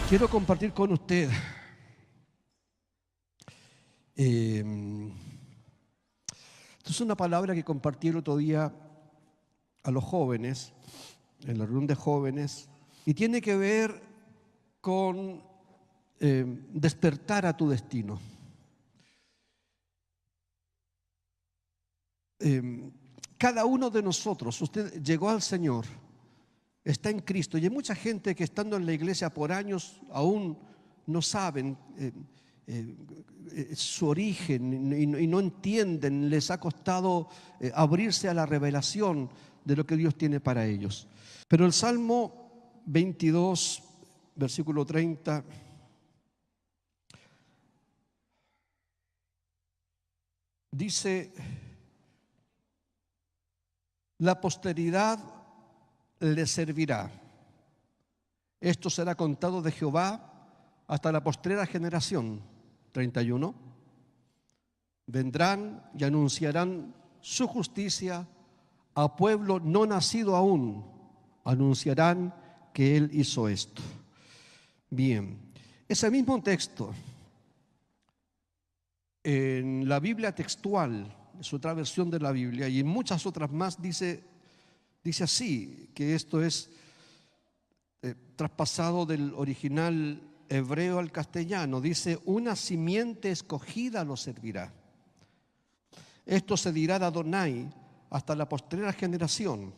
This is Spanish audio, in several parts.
Quiero compartir con usted esto es una palabra que compartí el otro día a los jóvenes, en la reunión de jóvenes, y tiene que ver con despertar a tu destino. Cada uno de nosotros, usted llegó al Señor, está en Cristo, y hay mucha gente que estando en la iglesia por años aún no saben su origen y no entienden, les ha costado abrirse a la revelación de lo que Dios tiene para ellos. Pero el Salmo 22, versículo 30, dice: la posteridad le servirá. Esto será contado de Jehová hasta la postrera generación. 31. Vendrán y anunciarán su justicia a pueblo no nacido aún. Anunciarán que Él hizo esto. Bien, ese mismo texto en la Biblia textual, es otra versión de la Biblia, y en muchas otras más dice así, que esto es traspasado del original hebreo al castellano. Dice: una simiente escogida lo servirá. Esto se dirá de Adonai hasta la postrera generación.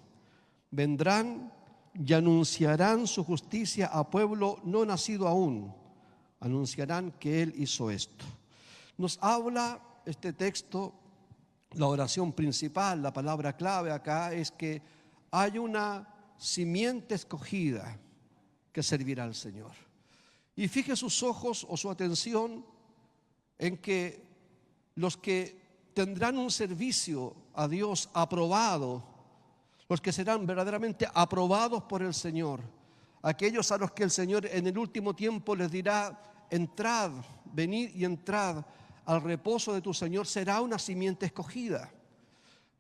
Vendrán y anunciarán su justicia a pueblo no nacido aún. Anunciarán que Él hizo esto. Nos habla este texto, la oración principal, la palabra clave acá es que hay una simiente escogida que servirá al Señor. Y fije sus ojos o su atención en que los que tendrán un servicio a Dios aprobado, los que serán verdaderamente aprobados por el Señor, aquellos a los que el Señor en el último tiempo les dirá: entrad, venid y entrad al reposo de tu Señor, será una simiente escogida.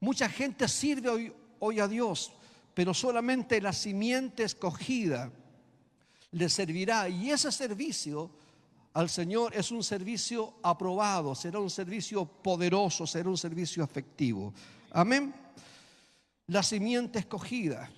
Mucha gente sirve hoy a Dios, pero solamente la simiente escogida le servirá, y ese servicio al Señor es un servicio aprobado, será un servicio poderoso, será un servicio efectivo. Amén. La simiente escogida.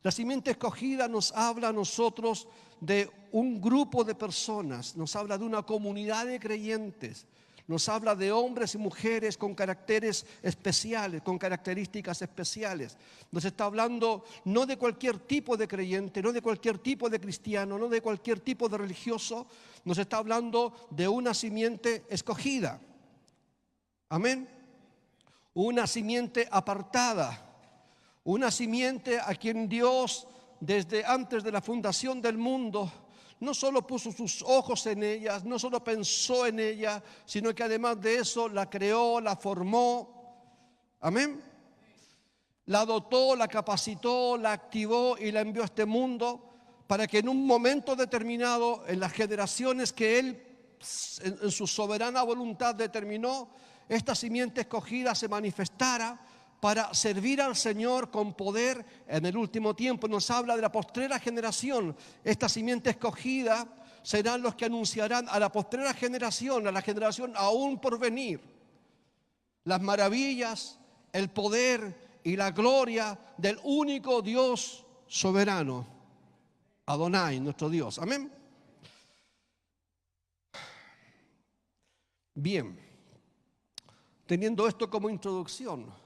La simiente escogida nos habla a nosotros de un grupo de personas, nos habla de una comunidad de creyentes, nos habla de hombres y mujeres con caracteres especiales, con características especiales. Nos está hablando no de cualquier tipo de creyente, no de cualquier tipo de cristiano, no de cualquier tipo de religioso. Nos está hablando de una simiente escogida. Amén. Una simiente apartada. Una simiente a quien Dios, desde antes de la fundación del mundo, no solo puso sus ojos en ella, no solo pensó en ella, sino que además de eso la creó, la formó. Amén. La dotó, la capacitó, la activó y la envió a este mundo para que en un momento determinado, en las generaciones que Él en su soberana voluntad determinó, esta simiente escogida se manifestara para servir al Señor con poder en el último tiempo. Nos habla de la postrera generación. Esta simiente escogida serán los que anunciarán a la postrera generación, a la generación aún por venir, las maravillas, el poder y la gloria del único Dios soberano, Adonai, nuestro Dios. Amén. Bien, teniendo esto como introducción,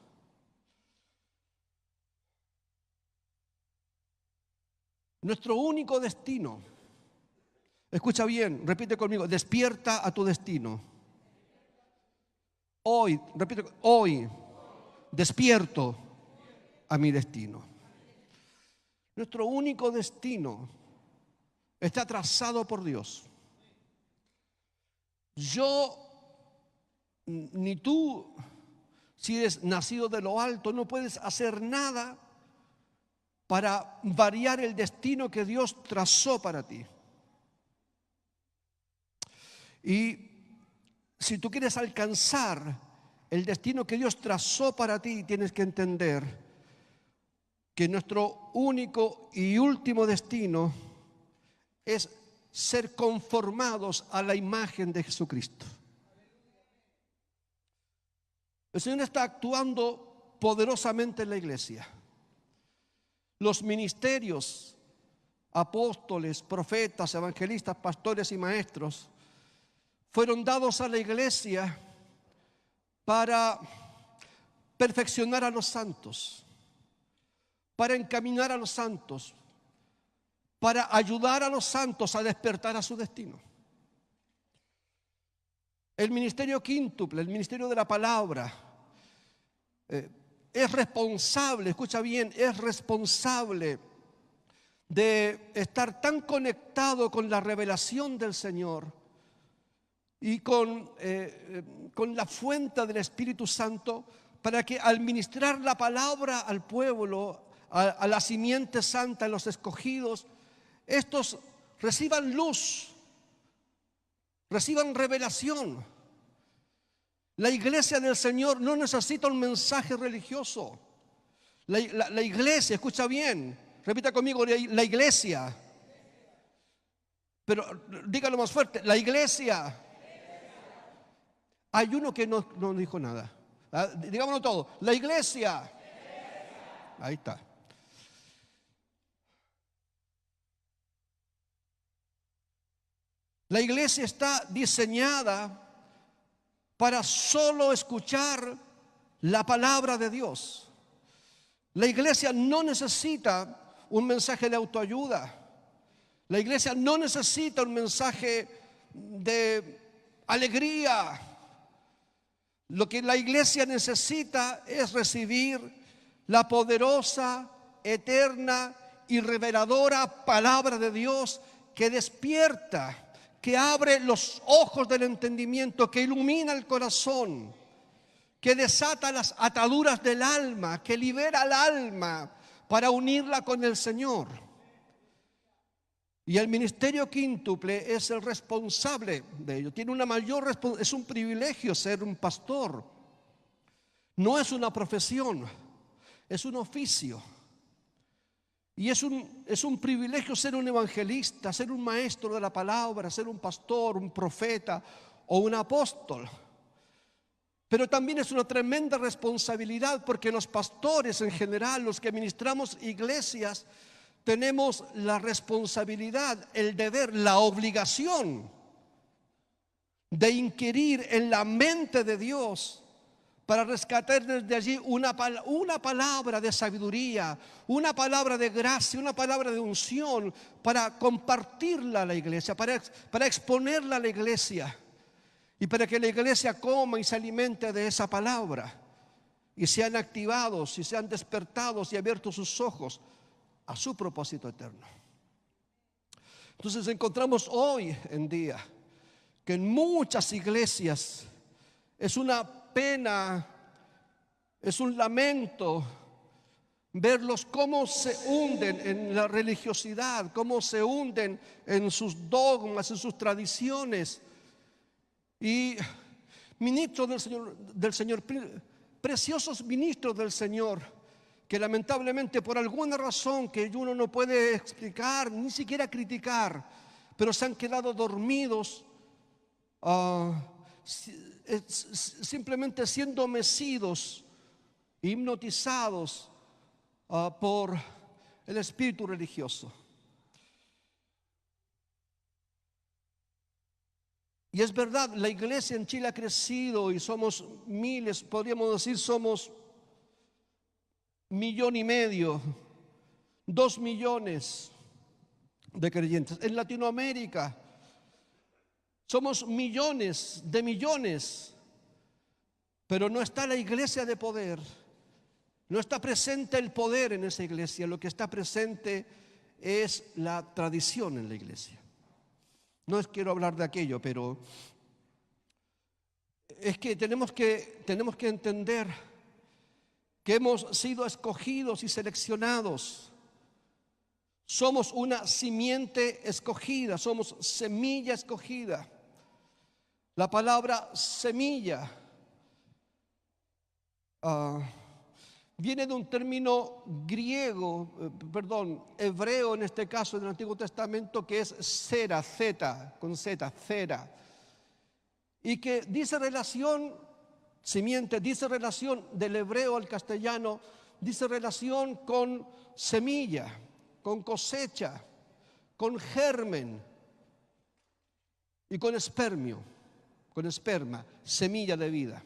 nuestro único destino, escucha bien, repite conmigo: despierta a tu destino. Hoy, repite, hoy despierto a mi destino. Nuestro único destino está trazado por Dios. Yo, ni tú, si eres nacido de lo alto, no puedes hacer nada para variar el destino que Dios trazó para ti. Y si tú quieres alcanzar el destino que Dios trazó para ti, tienes que entender que nuestro único y último destino es ser conformados a la imagen de Jesucristo. El Señor está actuando poderosamente en la iglesia. Los ministerios, apóstoles, profetas, evangelistas, pastores y maestros, fueron dados a la iglesia para perfeccionar a los santos, para encaminar a los santos, para ayudar a los santos a despertar a su destino. El ministerio quíntuple, el ministerio de la palabra, es responsable, escucha bien, es responsable de estar tan conectado con la revelación del Señor y con la fuente del Espíritu Santo, para que al ministrar la palabra al pueblo, a la simiente santa, a los escogidos, estos reciban luz, reciban revelación. La iglesia del Señor no necesita un mensaje religioso. La iglesia, escucha bien, repita conmigo, la iglesia. Pero dígalo más fuerte, la iglesia. Hay uno que no dijo nada. Digámoslo todo, la iglesia. Ahí está. La iglesia está diseñada para solo escuchar la palabra de Dios. La iglesia no necesita un mensaje de autoayuda. La iglesia no necesita un mensaje de alegría. Lo que la iglesia necesita es recibir la poderosa, eterna y reveladora palabra de Dios que despierta, que abre los ojos del entendimiento, que ilumina el corazón, que desata las ataduras del alma, que libera al alma para unirla con el Señor. Y el ministerio quíntuple es el responsable de ello. Tiene una mayor responsabilidad. Es un privilegio ser un pastor. No es una profesión, es un oficio. Y es un privilegio ser un evangelista, ser un maestro de la palabra, ser un pastor, un profeta o un apóstol. Pero también es una tremenda responsabilidad, porque los pastores en general, los que administramos iglesias, tenemos la responsabilidad, el deber, la obligación de inquirir en la mente de Dios para rescatar desde allí una palabra de sabiduría, una palabra de gracia, una palabra de unción, para compartirla a la iglesia, para exponerla a la iglesia, y para que la iglesia coma y se alimente de esa palabra, y sean activados, y sean despertados y abiertos sus ojos a su propósito eterno. Entonces encontramos hoy en día que en muchas iglesias es una pena, es un lamento verlos cómo se hunden en la religiosidad, cómo se hunden en sus dogmas, en sus tradiciones. Y ministros del Señor, preciosos ministros del Señor, que lamentablemente por alguna razón que uno no puede explicar, ni siquiera criticar, pero se han quedado dormidos, simplemente siendo mecidos, hipnotizados por el espíritu religioso. Y es verdad, la iglesia en Chile ha crecido y somos miles, podríamos decir somos 1,5 millones, 2 millones de creyentes. En Latinoamérica somos millones de millones, pero no está la iglesia de poder, no está presente el poder en esa iglesia. Lo que está presente es la tradición en la iglesia. No quiero hablar de aquello, pero es que tenemos que entender que hemos sido escogidos y seleccionados. Somos una simiente escogida, somos semilla escogida. La palabra semilla viene de un término griego, hebreo en este caso del Antiguo Testamento, que es zera, zeta, con z, zera, y que dice relación, simiente, dice relación del hebreo al castellano, dice relación con semilla, con cosecha, con germen y con espermio, con esperma, semilla de vida.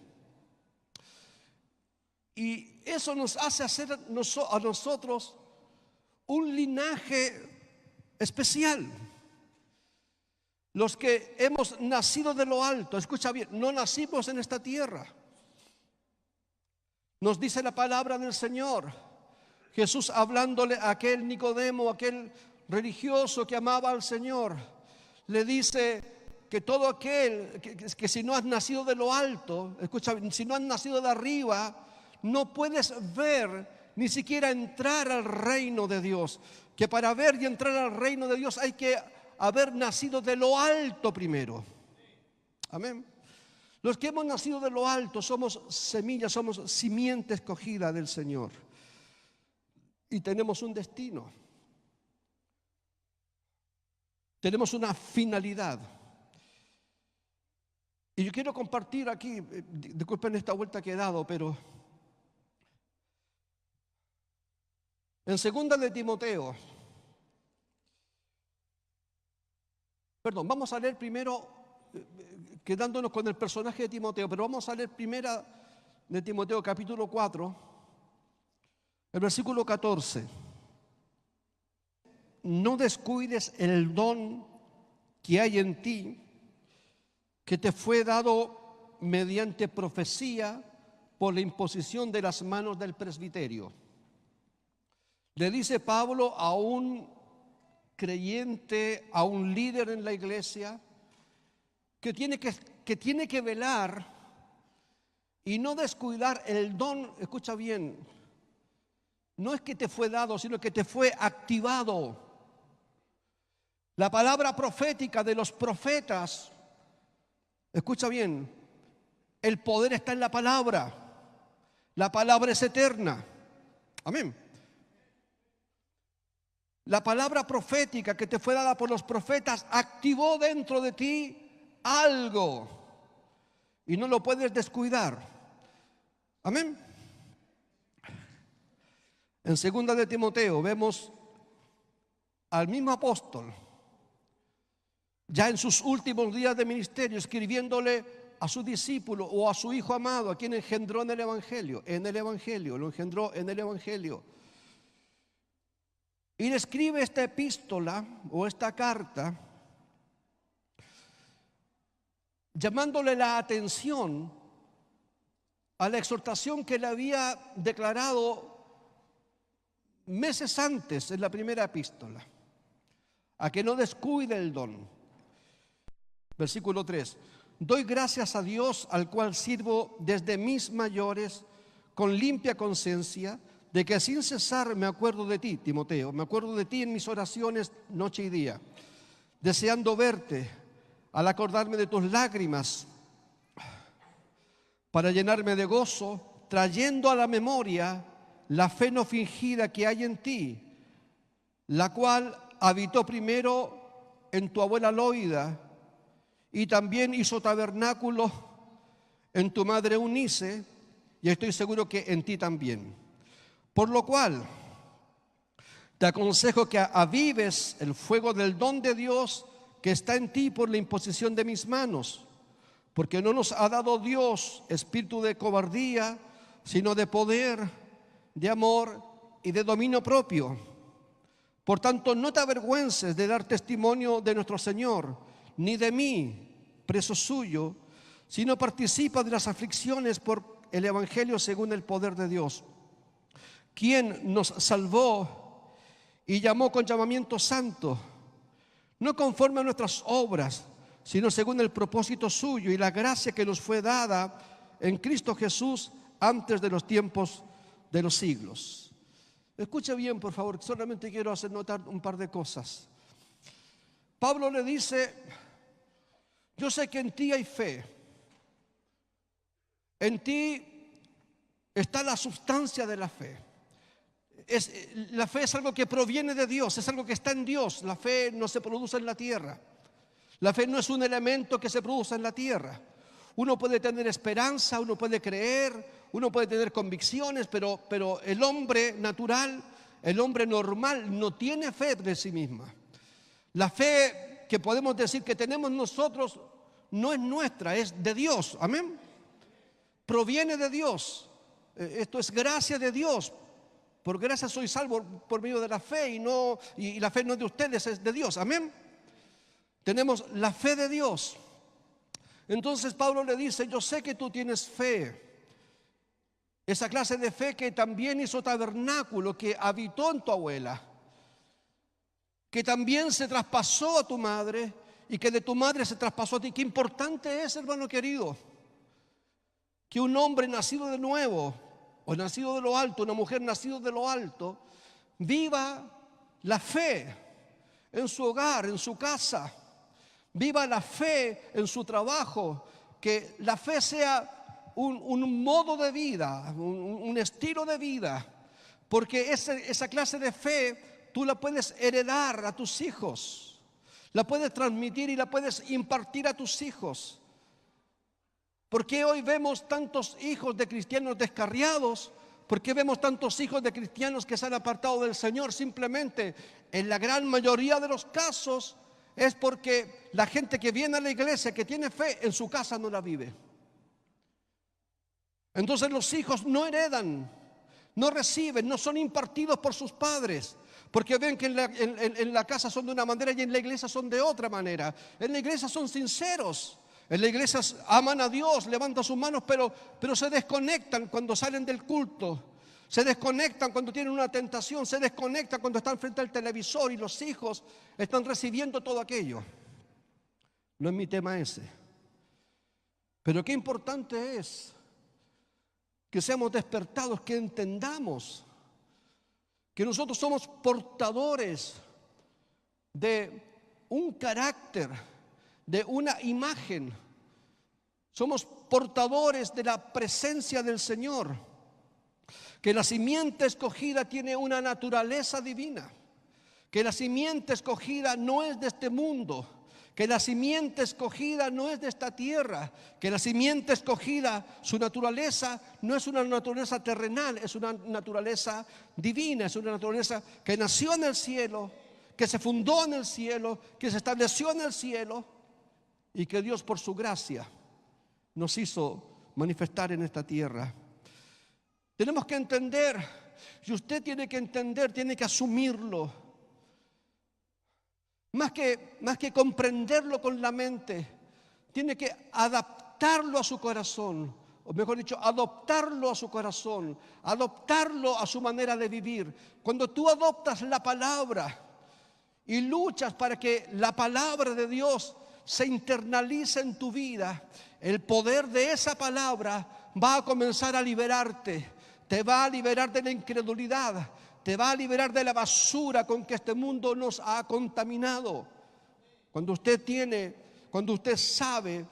Y eso nos hace hacer a nosotros un linaje especial. Los que hemos nacido de lo alto, escucha bien, no nacimos en esta tierra. Nos dice la palabra del Señor, Jesús hablándole a aquel Nicodemo, aquel religioso que amaba al Señor, le dice que todo aquel que si no has nacido de lo alto, escucha, si no has nacido de arriba, no puedes ver ni siquiera entrar al reino de Dios. Que para ver y entrar al reino de Dios hay que haber nacido de lo alto primero. Amén. Los que hemos nacido de lo alto somos semillas, somos simiente escogida del Señor. Y tenemos un destino. Tenemos una finalidad. Y yo quiero compartir aquí, disculpen esta vuelta que he dado, pero en 2 de Timoteo, vamos a leer primero, quedándonos con el personaje de Timoteo, pero vamos a leer 1 de Timoteo capítulo 4, el versículo 14. No descuides el don que hay en ti, que te fue dado mediante profecía por la imposición de las manos del presbiterio. Le dice Pablo a un creyente, a un líder en la iglesia, que tiene que velar y no descuidar el don. Escucha bien, no es que te fue dado, sino que te fue activado. La palabra profética de los profetas, escucha bien, el poder está en la palabra es eterna. Amén. La palabra profética que te fue dada por los profetas activó dentro de ti algo y no lo puedes descuidar. Amén. En 2 de Timoteo vemos al mismo apóstol, ya en sus últimos días de ministerio, escribiéndole a su discípulo o a su hijo amado, a quien engendró lo engendró en el Evangelio. Y le escribe esta epístola o esta carta, llamándole la atención a la exhortación que le había declarado meses antes en la primera epístola, a que no descuide el don. Versículo 3. Doy gracias a Dios, al cual sirvo desde mis mayores con limpia conciencia, de que sin cesar me acuerdo de ti, Timoteo, me acuerdo de ti en mis oraciones noche y día, deseando verte, al acordarme de tus lágrimas, para llenarme de gozo, trayendo a la memoria la fe no fingida que hay en ti, la cual habitó primero en tu abuela Loida y también hizo tabernáculo en tu madre Eunice, y estoy seguro que en ti también. Por lo cual, te aconsejo que avives el fuego del don de Dios que está en ti por la imposición de mis manos, porque no nos ha dado Dios espíritu de cobardía, sino de poder, de amor y de dominio propio. Por tanto, no te avergüences de dar testimonio de nuestro Señor, ni de mí, preso suyo, sino participa de las aflicciones por el Evangelio según el poder de Dios, quien nos salvó y llamó con llamamiento santo, no conforme a nuestras obras, sino según el propósito suyo y la gracia que nos fue dada en Cristo Jesús antes de los tiempos de los siglos. Escuche bien, por favor, solamente quiero hacer notar un par de cosas. Pablo le dice: yo sé que en ti hay fe, en ti está la sustancia de la fe. La fe es algo que proviene de Dios, es algo que está en Dios. La fe no se produce en la tierra. La fe no es un elemento que se produce en la tierra. Uno puede tener esperanza, uno puede creer, uno puede tener convicciones, pero el hombre natural, el hombre normal no tiene fe de sí misma. La fe que podemos decir que tenemos nosotros no es nuestra, es de Dios. Amén. Proviene de Dios. Esto es gracia de Dios. Por gracia soy salvo por medio de la fe y la fe no es de ustedes, es de Dios. Amén. Tenemos la fe de Dios. Entonces Pablo le dice, yo sé que tú tienes fe. Esa clase de fe que también hizo tabernáculo, que habitó en tu abuela, que también se traspasó a tu madre y que de tu madre se traspasó a ti. Qué importante es, hermano querido, que un hombre nacido de nuevo o nacido de lo alto, una mujer nacida de lo alto, viva la fe en su hogar, en su casa, viva la fe en su trabajo, que la fe sea un modo de vida, un estilo de vida, porque esa clase de fe tú la puedes heredar a tus hijos, la puedes transmitir y la puedes impartir a tus hijos. ¿Por qué hoy vemos tantos hijos de cristianos descarriados? ¿Por qué vemos tantos hijos de cristianos que se han apartado del Señor? Simplemente, en la gran mayoría de los casos, es porque la gente que viene a la iglesia, que tiene fe, en su casa no la vive. Entonces los hijos no heredan, no reciben, no son impartidos por sus padres, porque ven que en la casa son de una manera y en la iglesia son de otra manera. En la iglesia son sinceros. En la iglesia aman a Dios, levantan sus manos, pero se desconectan cuando salen del culto. Se desconectan cuando tienen una tentación, se desconectan cuando están frente al televisor y los hijos están recibiendo todo aquello. No es mi tema ese. Pero qué importante es que seamos despertados, que entendamos que nosotros somos portadores de un carácter, de una imagen. Somos portadores de la presencia del Señor. Que la simiente escogida tiene una naturaleza divina. Que la simiente escogida no es de este mundo. Que la simiente escogida no es de esta tierra. Que la simiente escogida, su naturaleza no es una naturaleza terrenal, es una naturaleza divina, es una naturaleza que nació en el cielo, que se fundó en el cielo, que se estableció en el cielo. Y que Dios por su gracia nos hizo manifestar en esta tierra. Tenemos que entender, y usted tiene que entender, tiene que asumirlo. Más que comprenderlo con la mente, tiene que adaptarlo a su corazón, o mejor dicho, adoptarlo a su corazón, adoptarlo a su manera de vivir. Cuando tú adoptas la palabra y luchas para que la palabra de Dios se internaliza en tu vida, el poder de esa palabra va a comenzar a liberarte. Te va a liberar de la incredulidad, te va a liberar de la basura con que este mundo nos ha contaminado. Cuando usted sabe,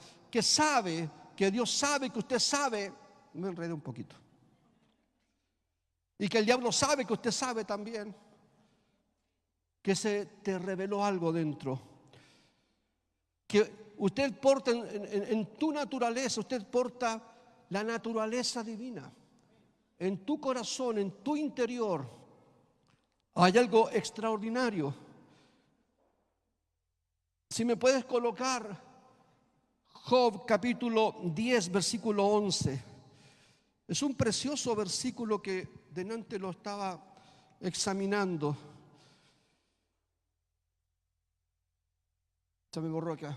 que Dios sabe, que usted sabe, me enredé un poquito, y que el diablo sabe que usted sabe también, que se te reveló algo dentro, que usted porta en tu naturaleza, usted porta la naturaleza divina. En tu corazón, en tu interior, hay algo extraordinario. Si me puedes colocar Job capítulo 10, versículo 11. Es un precioso versículo que delante lo estaba examinando. Se me borró acá.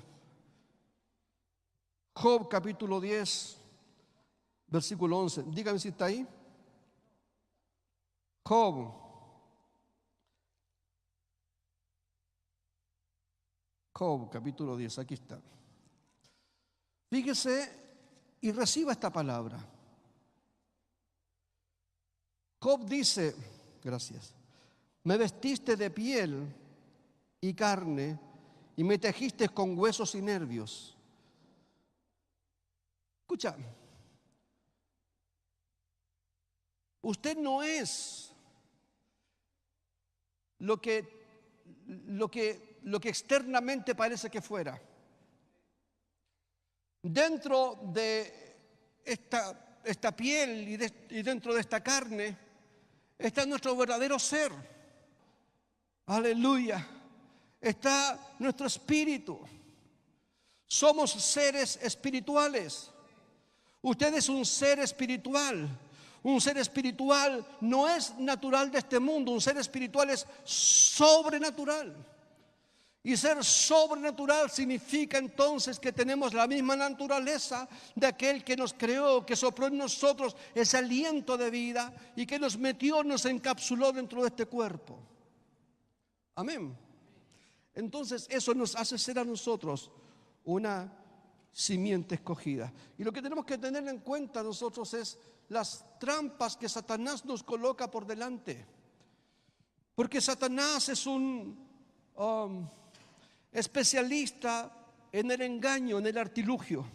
Job capítulo 10, versículo 11. Dígame si está ahí. Job capítulo 10, aquí está. Fíjese y reciba esta palabra. Job dice, gracias, me vestiste de piel y carne y me tejiste con huesos y nervios. Escucha, Usted no es lo que externamente parece que fuera. Dentro de esta piel y dentro de esta carne está nuestro verdadero ser. Aleluya. Está nuestro espíritu. Somos seres espirituales. Usted es un ser espiritual. Un ser espiritual no es natural de este mundo. Un ser espiritual es sobrenatural. Y ser sobrenatural significa entonces que tenemos la misma naturaleza de aquel que nos creó, que sopló en nosotros ese aliento de vida y que nos metió, nos encapsuló dentro de este cuerpo. Amén. Entonces eso nos hace ser a nosotros una simiente escogida. Y lo que tenemos que tener en cuenta nosotros es las trampas que Satanás nos coloca por delante. Porque Satanás es un especialista en el engaño, en el artilugio.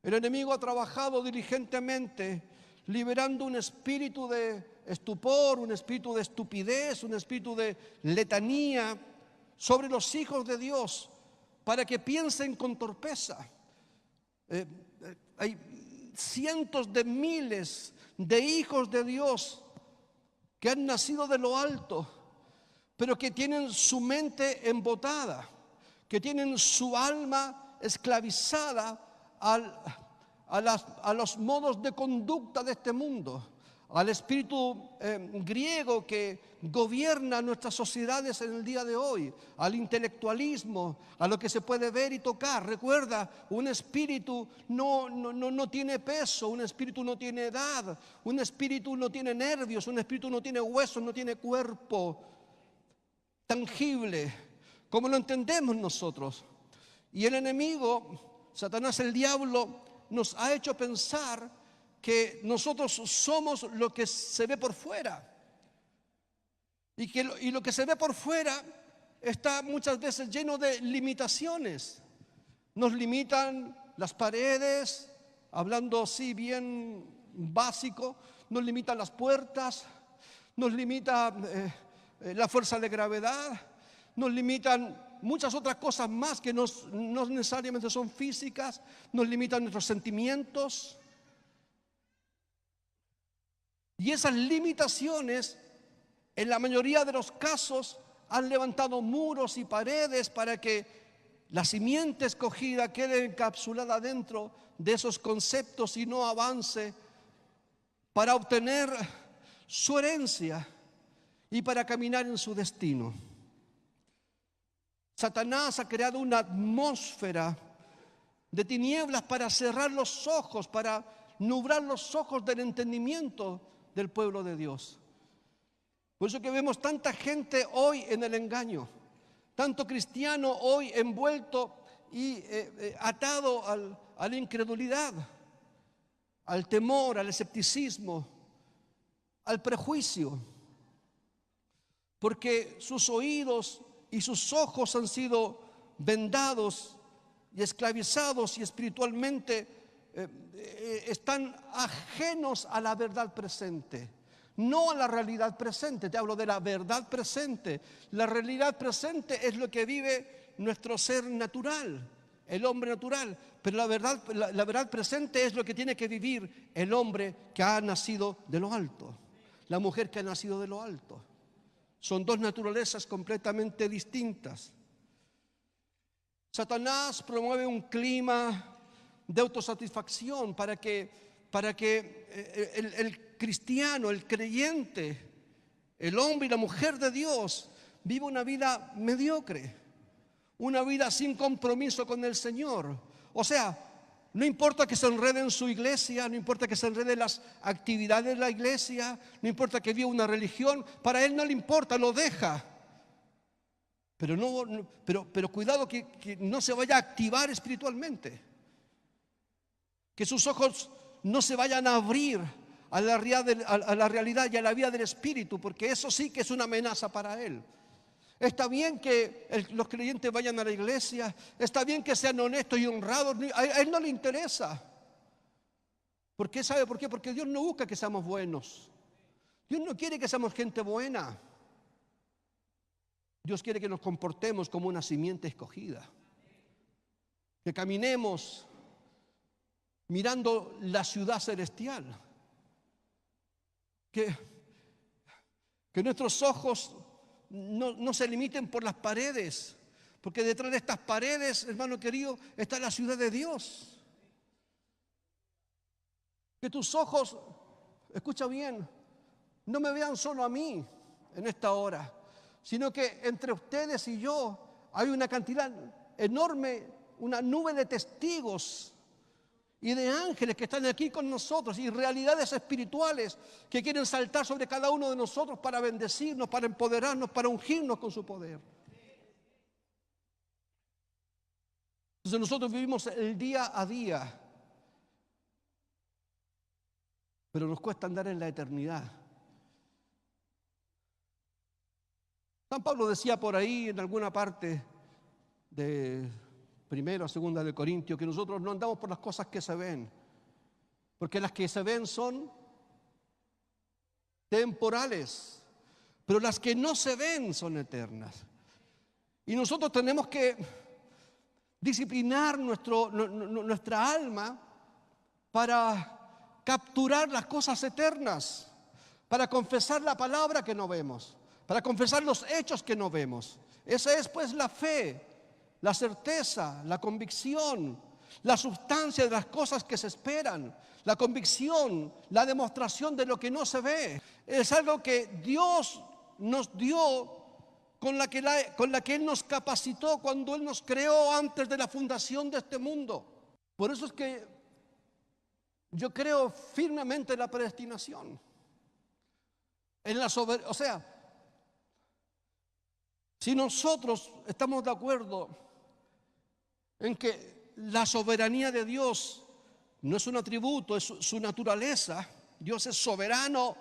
El enemigo ha trabajado diligentemente liberando un espíritu de estupor, un espíritu de estupidez, un espíritu de letanía sobre los hijos de Dios para que piensen con torpeza. Hay cientos de miles de hijos de Dios que han nacido de lo alto, pero que tienen su mente embotada, que tienen su alma esclavizada a los modos de conducta de este mundo, al espíritu griego que gobierna nuestras sociedades en el día de hoy, al intelectualismo, a lo que se puede ver y tocar. Recuerda, un espíritu no tiene peso, un espíritu no tiene edad, un espíritu no tiene nervios, un espíritu no tiene huesos, no tiene cuerpo tangible, como lo entendemos nosotros. Y el enemigo, Satanás, el diablo, nos ha hecho pensar que nosotros somos lo que se ve por fuera. Y lo que se ve por fuera está muchas veces lleno de limitaciones. Nos limitan las paredes, hablando así bien básico, nos limitan las puertas, nos limita la fuerza de gravedad, nos limitan muchas otras cosas más que no necesariamente son físicas, nos limitan nuestros sentimientos. Y esas limitaciones, en la mayoría de los casos, han levantado muros y paredes para que la simiente escogida quede encapsulada dentro de esos conceptos y no avance para obtener su herencia y para caminar en su destino. Satanás ha creado una atmósfera de tinieblas para cerrar los ojos, para nublar los ojos del entendimiento del pueblo de Dios. Por eso que vemos tanta gente hoy en el engaño, tanto cristiano hoy envuelto y atado a la incredulidad, al temor, al escepticismo, al prejuicio, porque sus oídos y sus ojos han sido vendados y esclavizados y espiritualmente están ajenos a la verdad presente, no a la realidad presente. Te hablo de la verdad presente. La realidad presente es lo que vive nuestro ser natural, el hombre natural, pero la verdad presente es lo que tiene que vivir el hombre que ha nacido de lo alto, la mujer que ha nacido de lo alto. Son dos naturalezas completamente distintas. Satanás promueve un clima de autosatisfacción para que el cristiano, el creyente, el hombre y la mujer de Dios viva una vida mediocre, una vida sin compromiso con el Señor. O sea, no importa que se enrede en su iglesia, no importa que se enrede en las actividades de la iglesia, no importa que viva una religión, para él no le importa, lo deja. Pero cuidado que no se vaya a activar espiritualmente, que sus ojos no se vayan a abrir a la realidad y a la vida del Espíritu, porque eso sí que es una amenaza para él. Está bien que los creyentes vayan a la iglesia, está bien que sean honestos y honrados, a él no le interesa. ¿Por qué? ¿Sabe por qué? Porque Dios no busca que seamos buenos. Dios no quiere que seamos gente buena. Dios quiere que nos comportemos como una simiente escogida. Que caminemos mirando la ciudad celestial. Que nuestros ojos no se limiten por las paredes. Porque detrás de estas paredes, hermano querido, está la ciudad de Dios. Que tus ojos, escucha bien, no me vean solo a mí en esta hora, sino que entre ustedes y yo hay una cantidad enorme, una nube de testigos y de ángeles que están aquí con nosotros y realidades espirituales que quieren saltar sobre cada uno de nosotros para bendecirnos, para empoderarnos, para ungirnos con su poder. Entonces nosotros vivimos el día a día, pero nos cuesta andar en la eternidad. San Pablo decía por ahí en alguna parte de 1 o 2 de Corintios que nosotros no andamos por las cosas que se ven, porque las que se ven son temporales, pero las que no se ven son eternas. Y nosotros tenemos que disciplinar nuestra alma para capturar las cosas eternas, para confesar la palabra que no vemos, para confesar los hechos que no vemos. Esa es pues la fe, la certeza, la convicción, la sustancia de las cosas que se esperan, la convicción, la demostración de lo que no se ve. Es algo que Dios nos dio, con la que Él nos capacitó cuando Él nos creó antes de la fundación de este mundo. Por eso es que yo creo firmemente en la predestinación, en la soberanía. O sea, si nosotros estamos de acuerdo en que la soberanía de Dios no es un atributo, es su naturaleza, Dios es soberano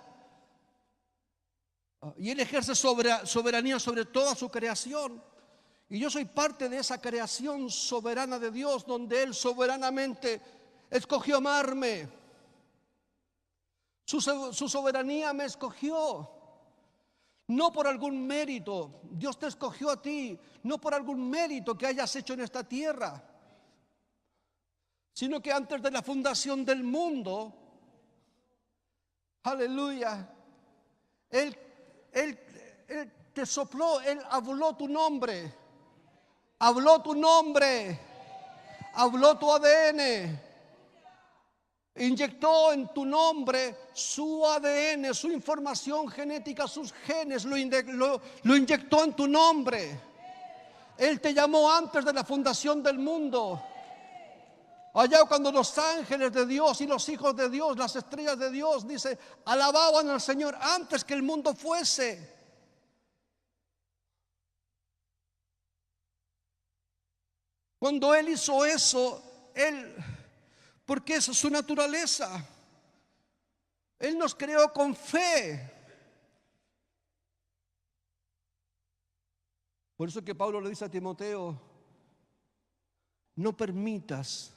y Él ejerce soberanía sobre toda su creación. Y yo soy parte de esa creación soberana de Dios, donde Él soberanamente escogió amarme. Su soberanía me escogió. No por algún mérito. Dios te escogió a ti, no por algún mérito que hayas hecho en esta tierra, sino que antes de la fundación del mundo, aleluya, Él te sopló, Él habló tu nombre, habló tu ADN, inyectó en tu nombre su ADN, su información genética, sus genes, lo inyectó en tu nombre. Él te llamó antes de la fundación del mundo. Allá cuando los ángeles de Dios y los hijos de Dios, las estrellas de Dios, dice, alababan al Señor antes que el mundo fuese. Cuando Él hizo eso, porque es su naturaleza. Él nos creó con fe. Por eso que Pablo le dice a Timoteo, no permitas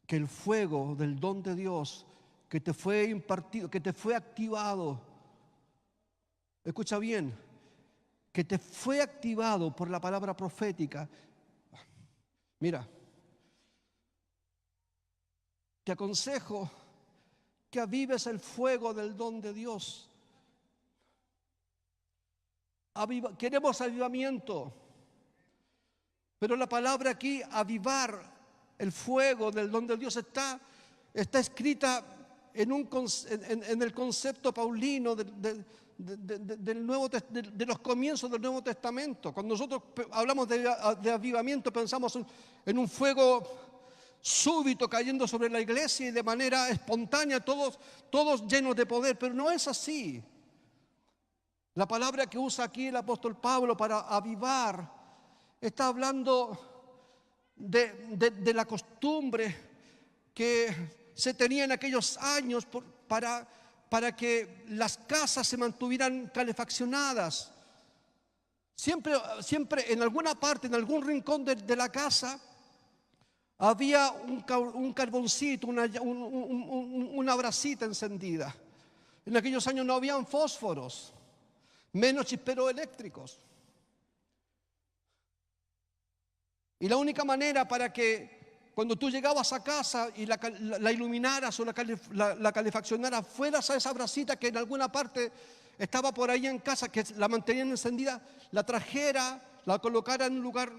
que el fuego del don de Dios que te fue impartido, que te fue activado, escucha bien, que te fue activado por la palabra profética. Mira, te aconsejo que avives el fuego del don de Dios. Queremos avivamiento, pero la palabra aquí, avivar el fuego del don de Dios, está escrita en el concepto paulino de los comienzos del Nuevo Testamento. Cuando nosotros hablamos de avivamiento, pensamos en un fuego súbito cayendo sobre la iglesia y de manera espontánea, todos llenos de poder, pero no es así. La palabra que usa aquí el apóstol Pablo para avivar está hablando de la costumbre que se tenía en aquellos años para que las casas se mantuvieran calefaccionadas. Siempre en alguna parte, en algún rincón de la casa, Había un carboncito, una brasita encendida. En aquellos años no habían fósforos, menos chisperos eléctricos. Y la única manera para que cuando tú llegabas a casa y la iluminaras o la calefaccionaras, fueras a esa brasita que en alguna parte estaba por ahí en casa, que la mantenían encendida, la trajera, la colocara en un lugar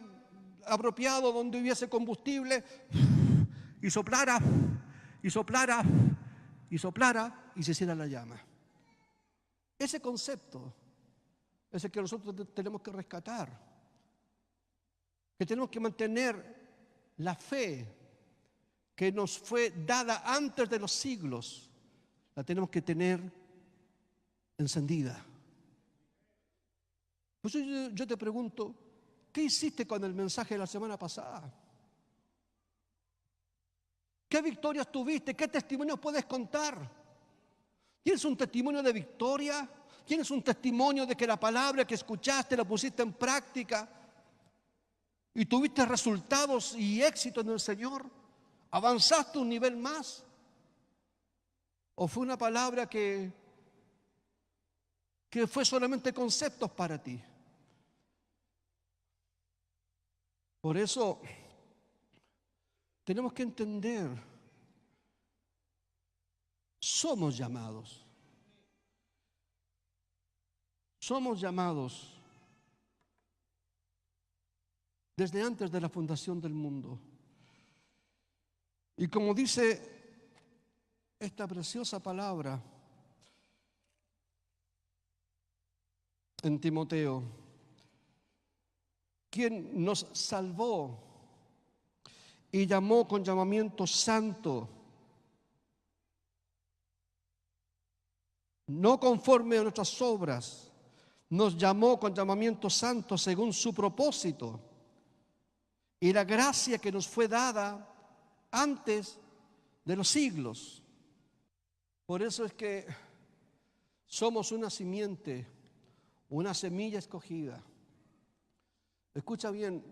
apropiado donde hubiese combustible y soplara, y soplara, y soplara y se hiciera la llama. Ese concepto es el que nosotros tenemos que rescatar, que tenemos que mantener la fe que nos fue dada antes de los siglos, la tenemos que tener encendida. Pues yo te pregunto, ¿qué hiciste con el mensaje de la semana pasada? ¿Qué victorias tuviste? ¿Qué testimonios puedes contar? ¿Tienes un testimonio de victoria? ¿Tienes un testimonio de que la palabra que escuchaste la pusiste en práctica y tuviste resultados y éxito en el Señor? ¿Avanzaste un nivel más? ¿O fue una palabra que fue solamente conceptos para ti? Por eso tenemos que entender, somos llamados desde antes de la fundación del mundo. Y como dice esta preciosa palabra en Timoteo, quien nos salvó y llamó con llamamiento santo, no conforme a nuestras obras, nos llamó con llamamiento santo según su propósito y la gracia que nos fue dada antes de los siglos. Por eso es que somos una simiente, una semilla escogida. Escucha bien,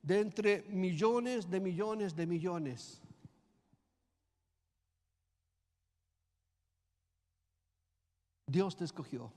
de entre millones de millones de millones. Dios te escogió.